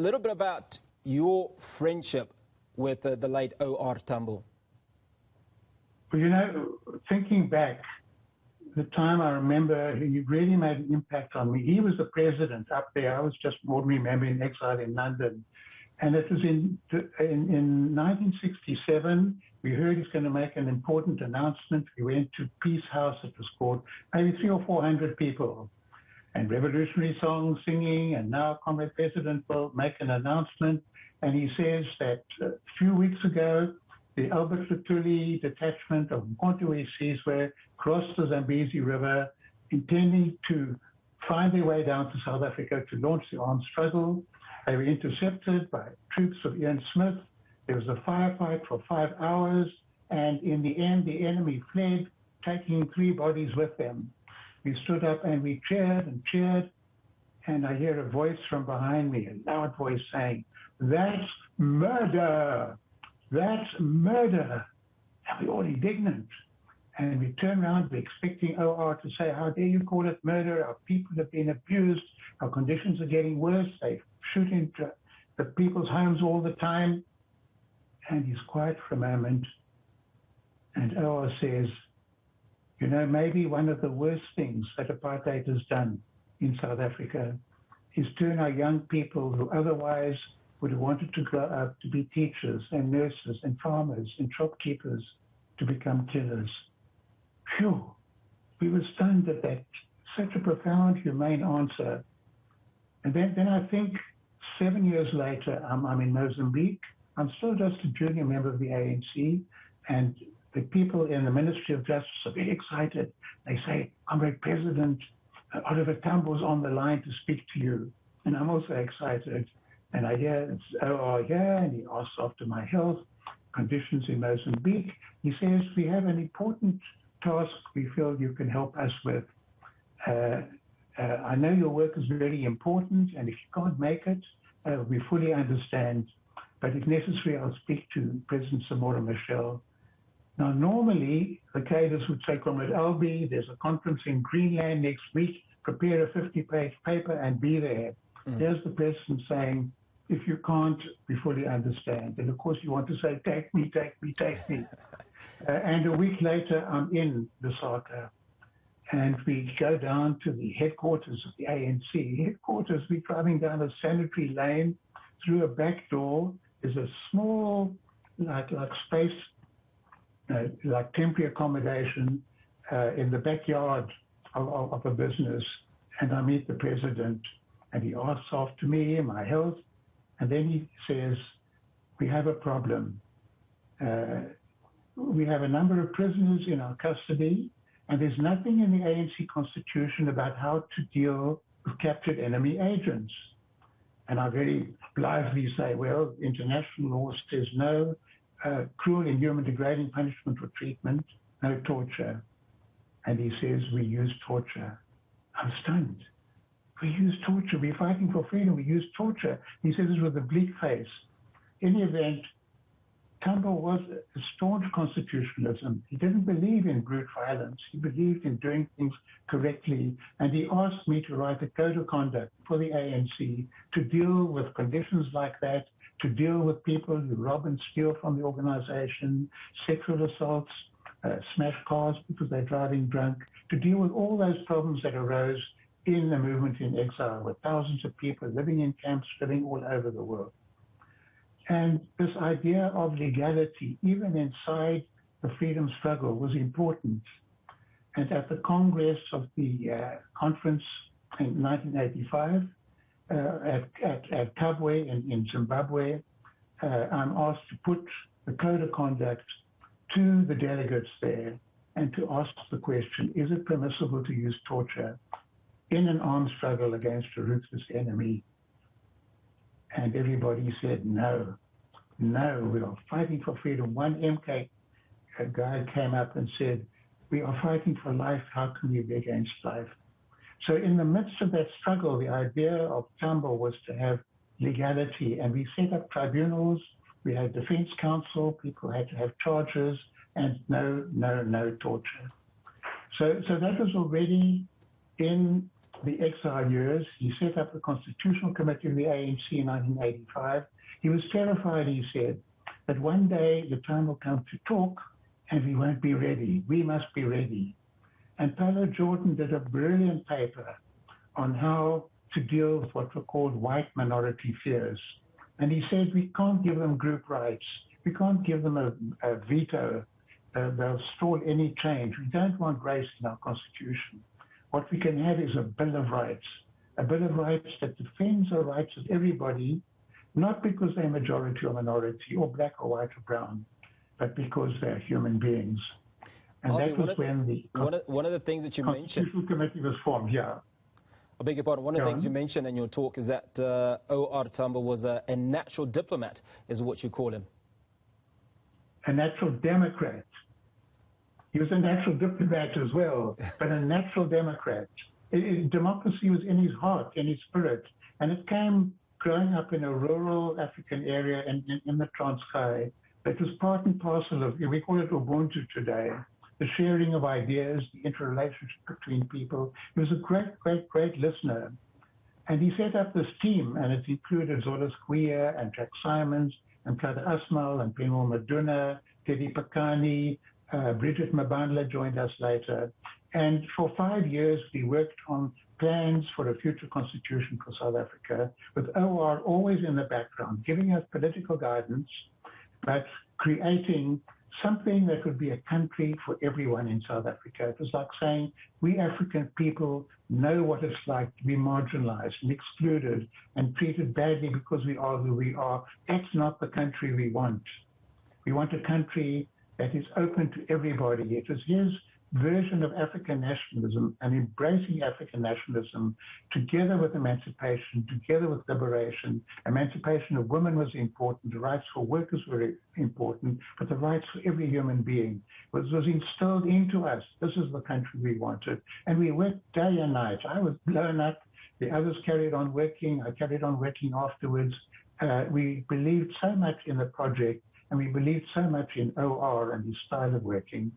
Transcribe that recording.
A little bit about your friendship with the late O.R. Tambo. Well, you know, thinking back, the time I remember, he really made an impact on me. He was the president up there. I was just an ordinary member in exile in London. And it was in 1967, we heard he's going to make an important announcement. We went to Peace House, it was called, maybe 300 or 400 people, and revolutionary songs singing, and now Comrade President will make an announcement. And he says that a few weeks ago, the Albert Lutuli detachment of Mkonto Sizwe crossed the Zambezi River, intending to find their way down to South Africa to launch the armed struggle. They were intercepted by troops of Ian Smith. There was a firefight for 5 hours, and in the end, the enemy fled, taking 3 bodies with them. We stood up and we cheered and cheered, and I hear a voice from behind me, a loud voice saying, "That's murder! That's murder!" And we're all indignant. And we turn around, we're expecting OR to say, "How dare you call it murder? Our people have been abused. Our conditions are getting worse. They shoot into the people's homes all the time." And he's quiet for a moment. And OR says, "You know, maybe one of the worst things that apartheid has done in South Africa is turn our young people who otherwise would have wanted to grow up to be teachers and nurses and farmers and shopkeepers to become killers." Phew, we were stunned at that. Such a profound, humane answer. And then I think 7 years later, I'm in Mozambique. I'm still just a junior member of the ANC, and the people in the Ministry of Justice are very excited. They say, "Comrade President, Oliver Tambo is on the line to speak to you." And I'm also excited. And I hear it's OR here, and he asks after my health, conditions in Mozambique. He says, "We have an important task we feel you can help us with. I know your work is very important, and if you can't make it, we fully understand. But if necessary, I'll speak to President Samora Machel." Now, normally, the cadres would say, "Comrade Albie, there's a conference in Greenland next week. Prepare a 50-page paper and be there." Here's the president saying, "If you can't, we fully understand." And of course, you want to say, "Take me, take me, take me." And a week later, I'm in Lusaka. And we go down to the headquarters of the ANC. Headquarters, we're driving down a sanitary lane. Through a back door is a small, like space, like temporary accommodation in the backyard of a business. And I meet the president, and he asks after me and my health. And then he says, "We have a problem. We have a number of prisoners in our custody, and there's nothing in the ANC constitution about how to deal with captured enemy agents." And I very blithely say, "Well, international law says no cruel, inhuman, degrading punishment or treatment, no torture." And he says, "We use torture." I'm stunned. "We use torture. We're fighting for freedom. We use torture." He says this with a bleak face. In the event, Tambo was a staunch constitutionalism. He didn't believe in brute violence. He believed in doing things correctly. And he asked me to write a code of conduct for the ANC to deal with conditions like that, to deal with people who rob and steal from the organization, sexual assaults, smash cars because they're driving drunk, to deal with all those problems that arose in the movement in exile, with thousands of people living in camps, living all over the world. And this idea of legality, even inside the freedom struggle, was important. And at the Congress of the conference in 1985, at Kabwe in Zimbabwe, I'm asked to put the code of conduct to the delegates there and to ask the question, is it permissible to use torture in an armed struggle against a ruthless enemy? And everybody said, no, we are fighting for freedom. One MK guy came up and said, we are fighting for life, how can we be against life? So in the midst of that struggle, the idea of Tambo was to have legality, and we set up tribunals, we had defense counsel, people had to have charges, and no torture. So that was already in the exile years. He set up the Constitutional Committee of the ANC in 1985. He was terrified, he said, that one day the time will come to talk and we won't be ready. We must be ready. And Paulo Jordan did a brilliant paper on how to deal with what were called white minority fears. And he said, we can't give them group rights. We can't give them a veto. They'll stall any change. We don't want race in our constitution. What we can have is a Bill of Rights that defends the rights of everybody, not because they're majority or minority or black or white or brown, but because they're human beings. And Albie, that was when the one of the things that you mentioned. Constitutional Committee was formed, yeah. I beg your pardon. One of the things you mentioned in your talk is that O.R. Tambo was a natural diplomat, is what you call him. A natural Democrat. He was a natural diplomat as well, but a natural Democrat. Democracy was in his heart, in his spirit, and it came growing up in a rural African area in the Transkei. That was part and parcel of, we call it Ubuntu today, the sharing of ideas, the interrelationship between people. He was a great listener. And he set up this team, and it included Zola Squia and Jack Simons and Plata Asmal and Pemo Maduna, Teddy Pakani, Bridget Mabandla joined us later. And for 5 years, we worked on plans for a future constitution for South Africa, with OR always in the background, giving us political guidance, but creating something that would be a country for everyone in South Africa. It was like saying, we African people know what it's like to be marginalized and excluded and treated badly because we are who we are. That's not the country we want. We want a country that is open to everybody. It was his version of African nationalism and embracing African nationalism together with emancipation, together with liberation. Emancipation of women was important, the rights for workers were important, but the rights for every human being was instilled into us. This is the country we wanted. And we worked day and night. I was blown up. The others carried on working. I carried on working afterwards. We believed so much in the project, and we believed so much in OR and his style of working.